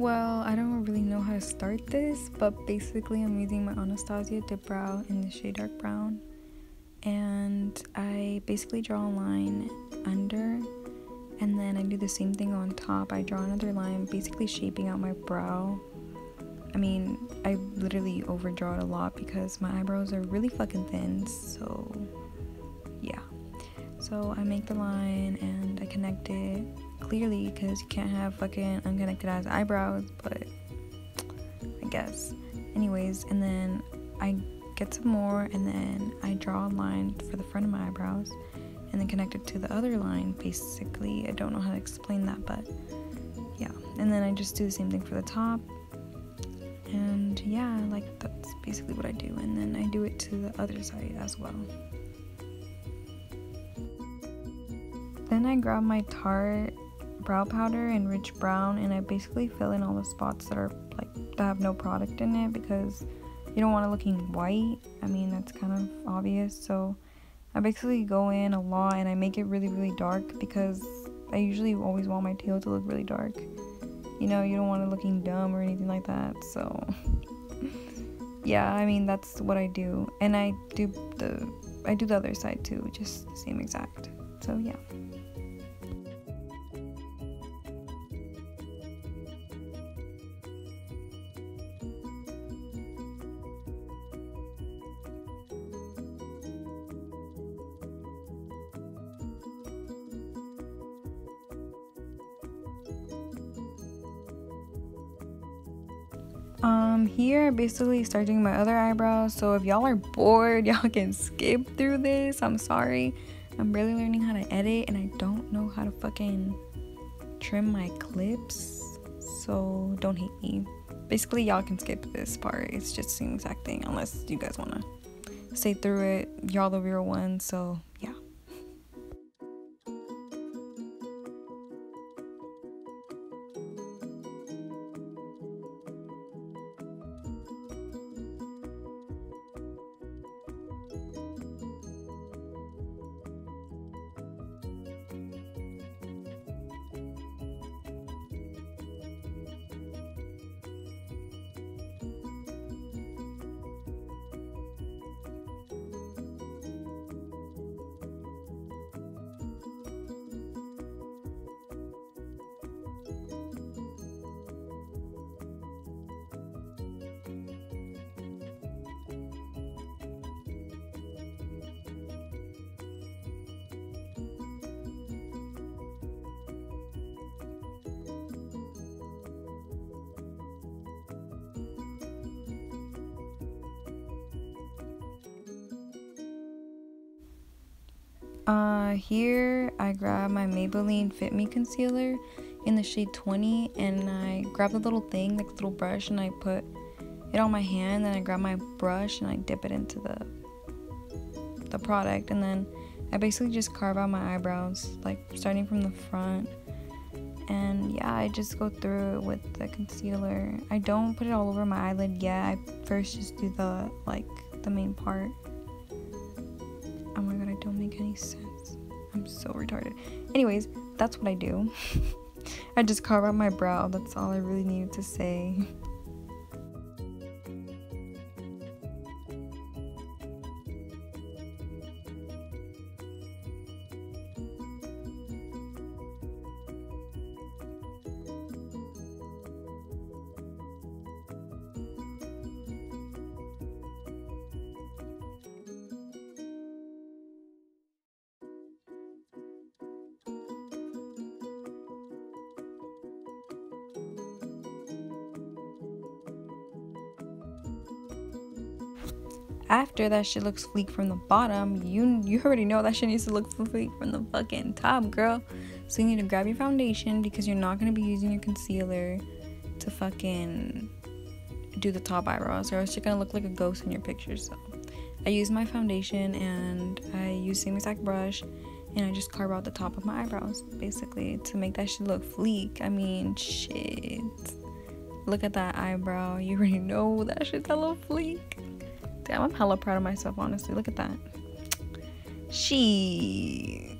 Well, I don't really know how to start this, but basically I'm using my Anastasia Dip Brow in the shade Dark Brown. And I basically draw a line under, and then I do the same thing on top. I draw another line, basically shaping out my brow. I mean, I literally overdraw it a lot because my eyebrows are really fucking thin, so yeah. So I make the line and I connect it clearly because you can't have fucking unconnected ass eyebrows, but I guess. Anyways, and then I get some more and then I draw a line for the front of my eyebrows and then connect it to the other line, basically. I don't know how to explain that, but yeah. And then I just do the same thing for the top. And yeah, like that's basically what I do. And then I do it to the other side as well. Then I grab my Tarte brow powder in Rich Brown and I basically fill in all the spots that are like that have no product in it because you don't want it looking white. I mean, that's kind of obvious. So I basically go in a lot and I make it really, really dark because I usually always want my tail to look really dark. You know, you don't want it looking dumb or anything like that. So yeah, I mean, that's what I do. And I do the other side too, just the same exact. So yeah. Here basically start doing my other eyebrows, so if y'all are bored, y'all can skip through this. I'm sorry, I'm really learning how to edit and I don't know how to fucking trim my clips, so don't hate me. Basically y'all can skip this part, it's just the same exact thing unless you guys want to stay through it. Y'all the real ones, so yeah. Here I grab my Maybelline Fit Me concealer in the shade 20 and I grab the little thing, like the little brush, and I put it on my hand, then I grab my brush and I dip it into the product, and then I basically just carve out my eyebrows, like starting from the front. And yeah, I just go through it with the concealer. I don't put it all over my eyelid yet. I first just do the main part. Oh my god, I don't make any sense. I'm so retarded. Anyways, that's what I do. I just carve out my brow. That's all I really needed to say. After that shit looks sleek from the bottom, you already know that shit needs to look sleek from the fucking top, girl. So you need to grab your foundation because you're not going to be using your concealer to fucking do the top eyebrows, or else you're going to look like a ghost in your picture. So I use my foundation and I use the same exact brush and I just carve out the top of my eyebrows basically to make that shit look sleek. I mean, shit. Look at that eyebrow. You already know that shit's hella sleek. Damn, I'm hella proud of myself, honestly. Look at that. She.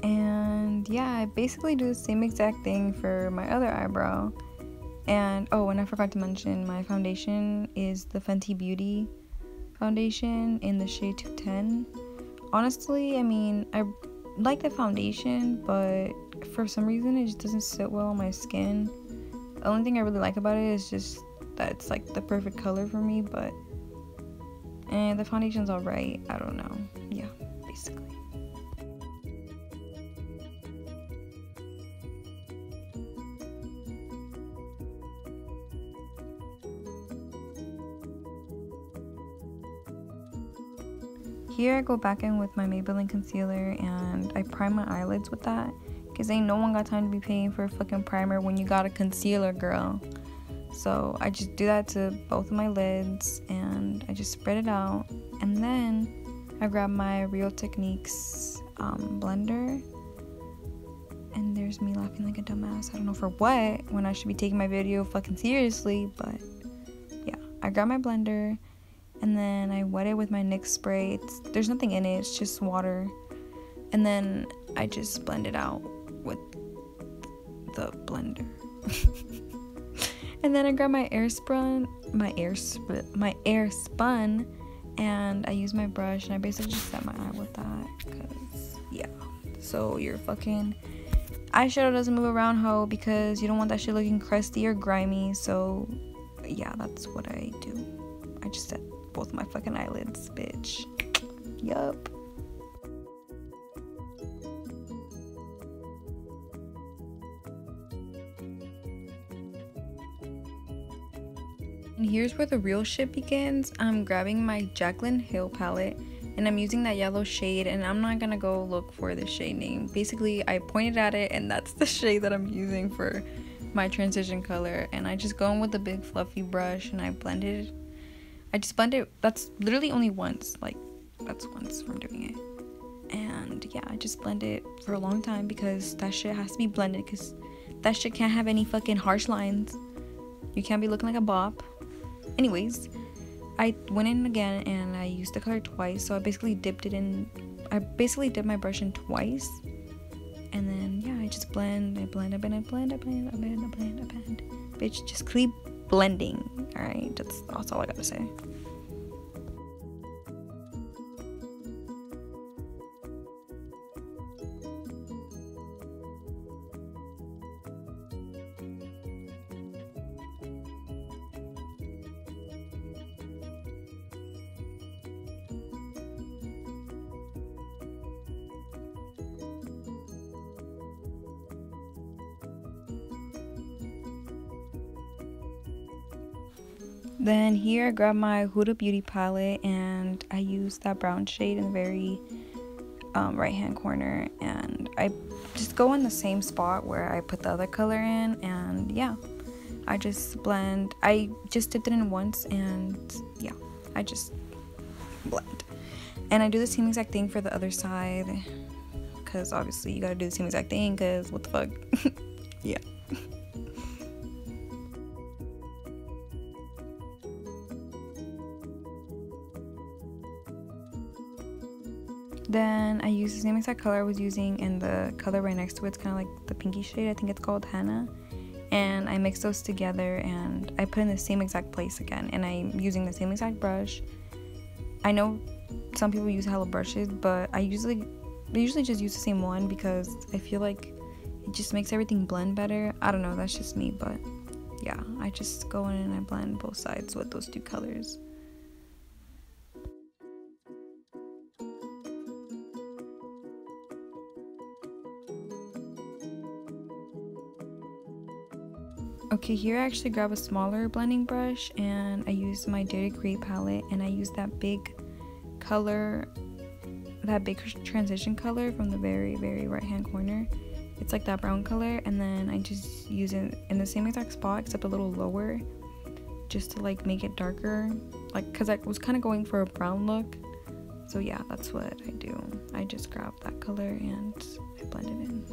And yeah, I basically do the same exact thing for my other eyebrow. And oh, and I forgot to mention, my foundation is the Fenty Beauty foundation in the shade 210. Honestly, I mean, I like the foundation, but for some reason it just doesn't sit well on my skin. The only thing I really like about it is just that it's like the perfect color for me, but and the foundation's alright. I don't know. Yeah, basically. Here I go back in with my Maybelline concealer and I prime my eyelids with that, because ain't no one got time to be paying for a fucking primer when you got a concealer, girl. So I just do that to both of my lids and I just spread it out, and then I grab my Real Techniques blender, and there's me laughing like a dumbass. I don't know for what, when I should be taking my video fucking seriously, but yeah, I grab my blender and then I wet it with my NYX spray. There's nothing in it, it's just water, and then I just blend it out with the blender. And then I grab my air spun, and I use my brush and I basically just set my eye with that, because yeah, so your fucking eyeshadow doesn't move around, ho, because you don't want that shit looking crusty or grimy. So yeah, that's what I do. I just set both my fucking eyelids, bitch. Yup. And here's where the real shit begins. I'm grabbing my Jaclyn Hill palette and I'm using that yellow shade, and I'm not gonna go look for the shade name. Basically, I pointed at it and that's the shade that I'm using for my transition color, and I just go in with a big fluffy brush and I blend it. I just blend it, that's literally only once, like that's once from doing it. And yeah, I just blend it for a long time because that shit has to be blended, because that shit can't have any fucking harsh lines. You can't be looking like a bop. Anyways, I went in again and I used the color twice, so I basically dipped my brush in twice, and then yeah, I just blend. Bitch, just keep blending. Alright, that's all I gotta say. Then here I grab my Huda Beauty palette and I use that brown shade in the very right hand corner, and I just go in the same spot where I put the other color in, and yeah, I just blend. I just dipped it in once, and yeah, I just blend. And I do the same exact thing for the other side, because obviously you gotta do the same exact thing, because what the fuck. Yeah. Then I use the same exact color I was using in the color right next to it. It's kind of like the pinky shade, I think it's called Henna. And I mix those together and I put in the same exact place again, and I'm using the same exact brush. I know some people use hella brushes, but I usually just use the same one because I feel like it just makes everything blend better. I don't know, that's just me, but yeah, I just go in and I blend both sides with those two colors. Okay, here I actually grab a smaller blending brush and I use my Dare to Create palette, and I use that big color, that big transition color from the very right hand corner. It's like that brown color, and then I just use it in the same exact spot except a little lower, just to like make it darker, like because I was kind of going for a brown look. So yeah, that's what I do. I just grab that color and I blend it in.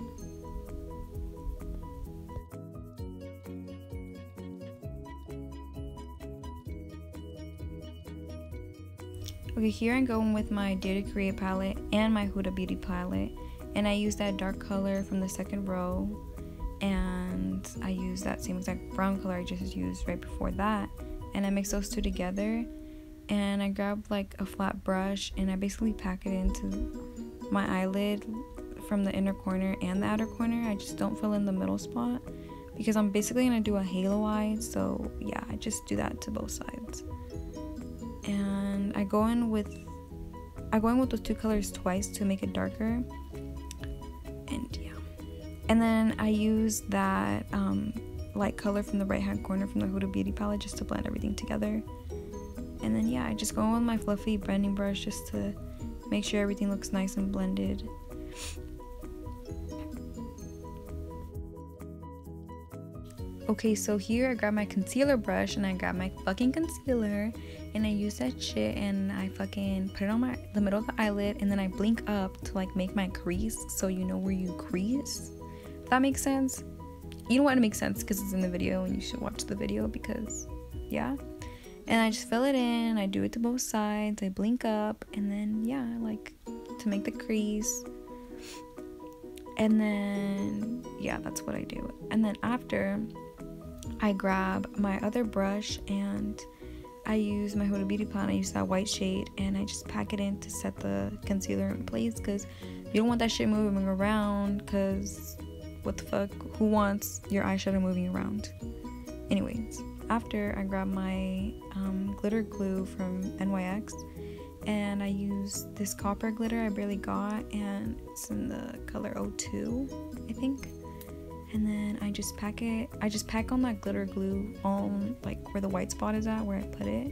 Okay, here I'm going with my Dare to Create palette and my Huda Beauty palette, and I use that dark color from the second row, and I use that same exact brown color I just used right before that, and I mix those two together, and I grab like a flat brush and I basically pack it into my eyelid from the inner corner and the outer corner. I just don't fill in the middle spot because I'm basically gonna do a halo eye, so yeah, I just do that to both sides. And I go in with those two colors twice to make it darker, and yeah. And then I use that light color from the right hand corner from the Huda Beauty palette just to blend everything together. And then yeah, I just go in with my fluffy blending brush just to make sure everything looks nice and blended. Okay, so here I grab my concealer brush and I grab my fucking concealer and I use that shit and I fucking put it on the middle of the eyelid, and then I blink up to like make my crease, so you know where you crease. If that makes sense. You know what, it makes sense because it's in the video and you should watch the video because yeah. And I just fill it in, I do it to both sides, I blink up, and then yeah, like to make the crease. And then yeah, that's what I do. And then after, I grab my other brush and I use my Huda Beauty palette. I use that white shade and I just pack it in to set the concealer in place, because you don't want that shit moving around, because what the fuck, who wants your eyeshadow moving around? Anyways, after I grab my glitter glue from NYX and I use this copper glitter I barely got, and it's in the color 02, I think. And then I just pack on that glitter glue on like where the white spot is at, where I put it.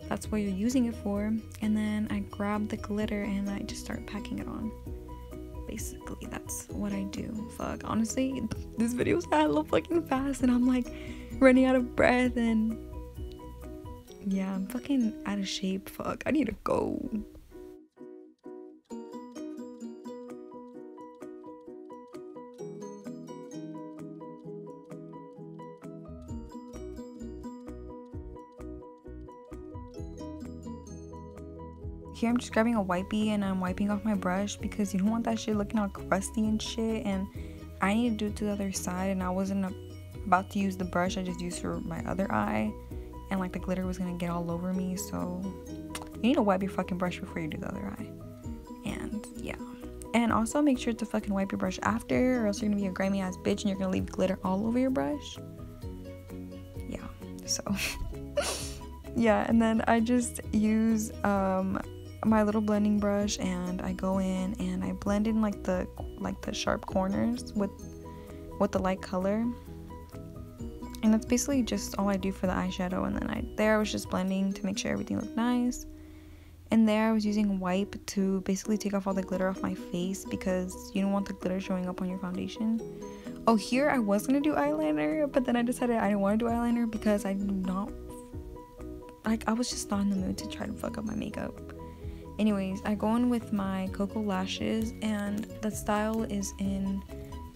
That's what you're using it for. And then I grab the glitter and I just start packing it on. Basically, that's what I do. Fuck, honestly, this video's hella fucking fast and I'm like running out of breath, and yeah, I'm fucking out of shape. Fuck, I need to go. Here I'm just grabbing a wipey and I'm wiping off my brush because you don't want that shit looking all crusty and shit, and I need to do it to the other side, and I wasn't about to use the brush I just used for my other eye, and like the glitter was gonna get all over me, so you need to wipe your fucking brush before you do the other eye. And yeah, and also make sure to fucking wipe your brush after, or else you're gonna be a grimy ass bitch and you're gonna leave glitter all over your brush. Yeah, so yeah. And then I just use my little blending brush and I go in and I blend in like the sharp corners with the light color, and that's basically just all I do for the eyeshadow. And then I was just blending to make sure everything looked nice, and there I was using a wipe to basically take off all the glitter off my face because you don't want the glitter showing up on your foundation. Oh, here I was gonna do eyeliner, but then I decided I didn't want to do eyeliner because I was just not in the mood to try to fuck up my makeup. Anyways, I go in with my Cocoa lashes, and the style is in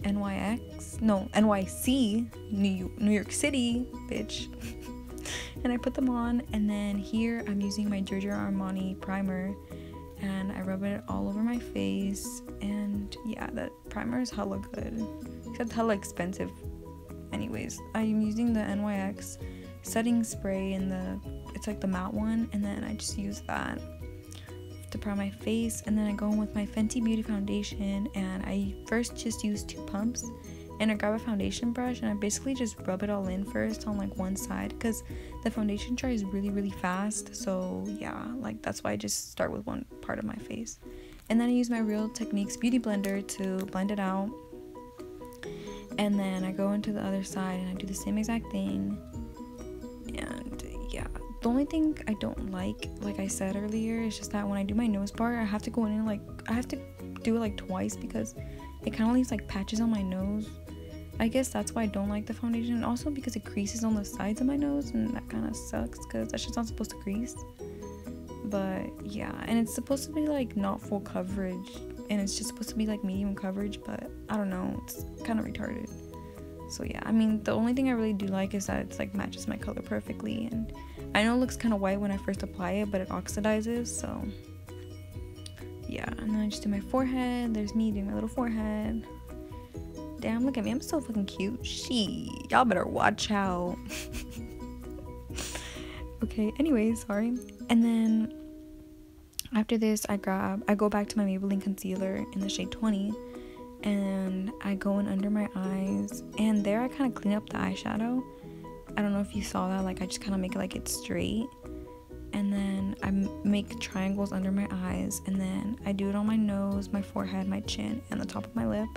NYC, New York City, bitch. And I put them on, and then here I'm using my Giorgio Armani primer, and I rub it all over my face. And yeah, that primer is hella good, except hella expensive. Anyways, I'm using the NYX setting spray in it's like the matte one, and then I just use that to prime my face. And then I go in with my Fenty Beauty foundation, and I first just use 2 pumps, and I grab a foundation brush and I basically just rub it all in first on like one side because the foundation dries really fast. So yeah, like that's why I just start with one part of my face, and then I use my Real Techniques beauty blender to blend it out. And then I go into the other side and I do the same exact thing. And yeah, the only thing I don't like I said earlier, is just that when I do my nose bar, I have to go in and I have to do it like twice because it kind of leaves like patches on my nose. I guess that's why I don't like the foundation, and also because it creases on the sides of my nose, and that kind of sucks because that shit's not supposed to crease. But yeah, and it's supposed to be like not full coverage, and it's just supposed to be like medium coverage, but I don't know, it's kind of retarded. So yeah, I mean, the only thing I really do like is that it's like matches my color perfectly, and I know it looks kind of white when I first apply it, but it oxidizes, so yeah, and then I just do my forehead. There's me doing my little forehead. Damn, look at me, I'm so fucking cute. Y'all better watch out. Okay, anyways, sorry. And then after this, I go back to my Maybelline concealer in the shade 20, and I go in under my eyes, and there I kind of clean up the eyeshadow. I don't know if you saw that, like I just kind of make it like it's straight, and then I make triangles under my eyes, and then I do it on my nose, my forehead, my chin, and the top of my lip.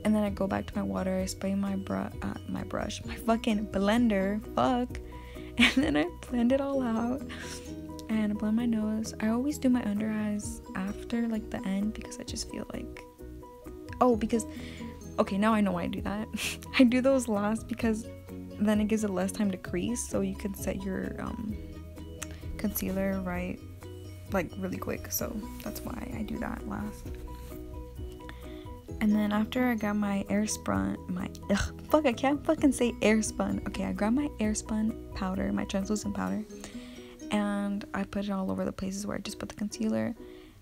And then I go back to my water, I spray my fucking blender, fuck, and then I blend it all out, and I blend my nose. I always do my under eyes after, like, the end, because I just feel like, okay, now I know why I do that. I do those last because then it gives it less time to crease, so you can set your concealer right, like, really quick, so that's why I do that last. And then after I got my I can't fucking say Airspun. Okay, I grabbed my Airspun powder, my translucent powder, and I put it all over the places where I just put the concealer.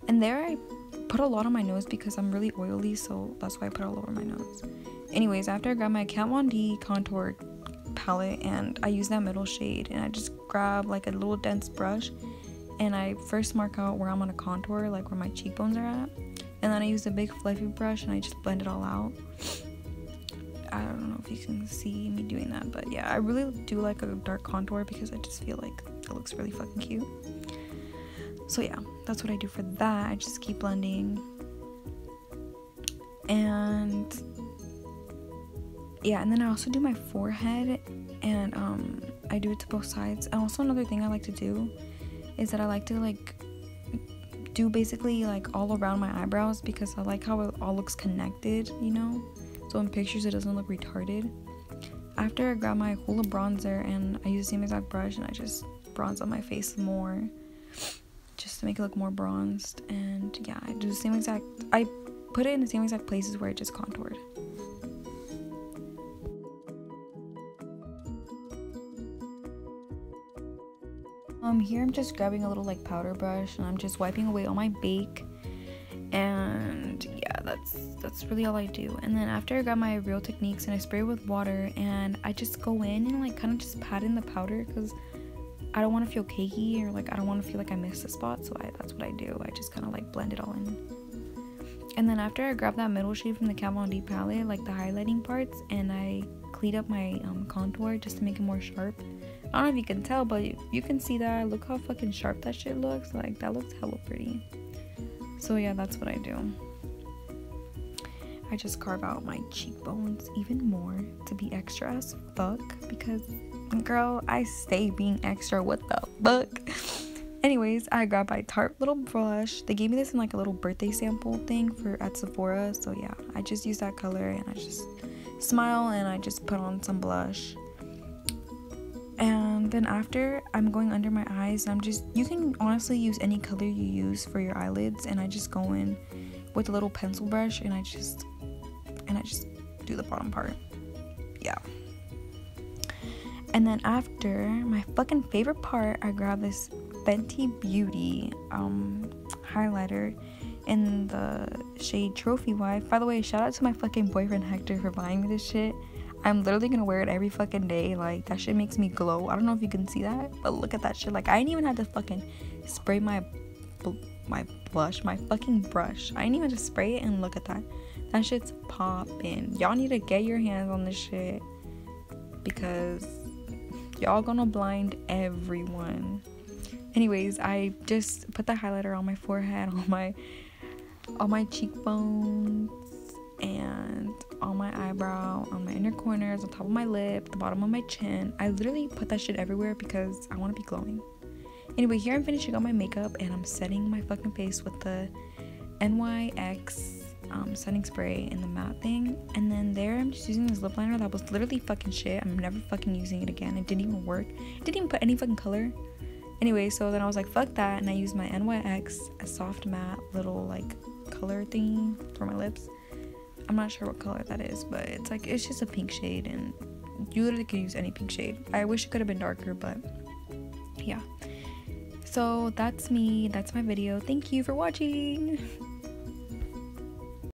And there I put a lot on my nose because I'm really oily, so that's why I put it all over my nose. Anyways, after I grabbed my Kat Von D contour palette, and I use that middle shade, and I just grab like a little dense brush, and I first mark out where I'm gonna contour, like where my cheekbones are at. And then I use a big fluffy brush and I just blend it all out. I don't know if you can see me doing that, but yeah, I really do like a dark contour because I just feel like it looks really fucking cute. So yeah, that's what I do for that. I just keep blending. And yeah, and then I also do my forehead, and I do it to both sides. And also another thing I like to do is that I like to like do basically like all around my eyebrows, because I like how it all looks connected, you know, so in pictures it doesn't look retarded. After I grab my Hoola bronzer, and I use the same exact brush, and I just bronze on my face more just to make it look more bronzed. And yeah, I do the same exact, I put it in the same exact places where I just contoured. Here I'm just grabbing a little like powder brush, and I'm just wiping away all my bake, and yeah, that's really all I do. And then after I grab my Real Techniques, and I spray it with water, and I just go in and like kind of just pat in the powder, because I don't want to feel cakey, or like I don't want to feel like I missed a spot, so that's what I do. I just kind of like blend it all in. And then after I grab that middle shade from the Kat Von D palette, like the highlighting parts, and I clean up my contour just to make it more sharp. I don't know if you can tell, but you can see that. Look how fucking sharp that shit looks. Like, that looks hella pretty. So yeah, that's what I do. I just carve out my cheekbones even more to be extra as fuck, because girl, I stay being extra. What the fuck? Anyways, I grabbed my Tarte little brush. They gave me this in like a little birthday sample thing at Sephora. So yeah, I just use that color, and I just smile, and I just put on some blush. And then after, I'm going under my eyes, and you can honestly use any color you use for your eyelids, and I just go in with a little pencil brush, and I just do the bottom part. Yeah. And then after, my fucking favorite part, I grab this Fenty Beauty highlighter in the shade Trophy Wife. By the way, shout out to my fucking boyfriend Hector for buying me this shit. I'm literally gonna wear it every fucking day. Like, that shit makes me glow. I don't know if you can see that, but look at that shit. Like, I didn't even have to fucking spray my fucking brush. I didn't even have to spray it, and look at that. That shit's popping. Y'all need to get your hands on this shit, because y'all gonna blind everyone. Anyways, I just put the highlighter on my forehead, on my cheekbones, and on my eyebrow, on my inner corners, on top of my lip, the bottom of my chin. I literally put that shit everywhere because I want to be glowing. Anyway, here I'm finishing up my makeup, and I'm setting my fucking face with the NYX setting spray in the matte thing. And then there, I'm just using this lip liner that was literally fucking shit. I'm never fucking using it again. It didn't even work. It didn't even put any fucking color. Anyway, so then I was like, fuck that, and I used my NYX a soft matte little like color thingy for my lips. I'm not sure what color that is, but it's just a pink shade, and you literally could use any pink shade. I wish it could have been darker, but yeah. So that's me, that's my video. Thank you for watching.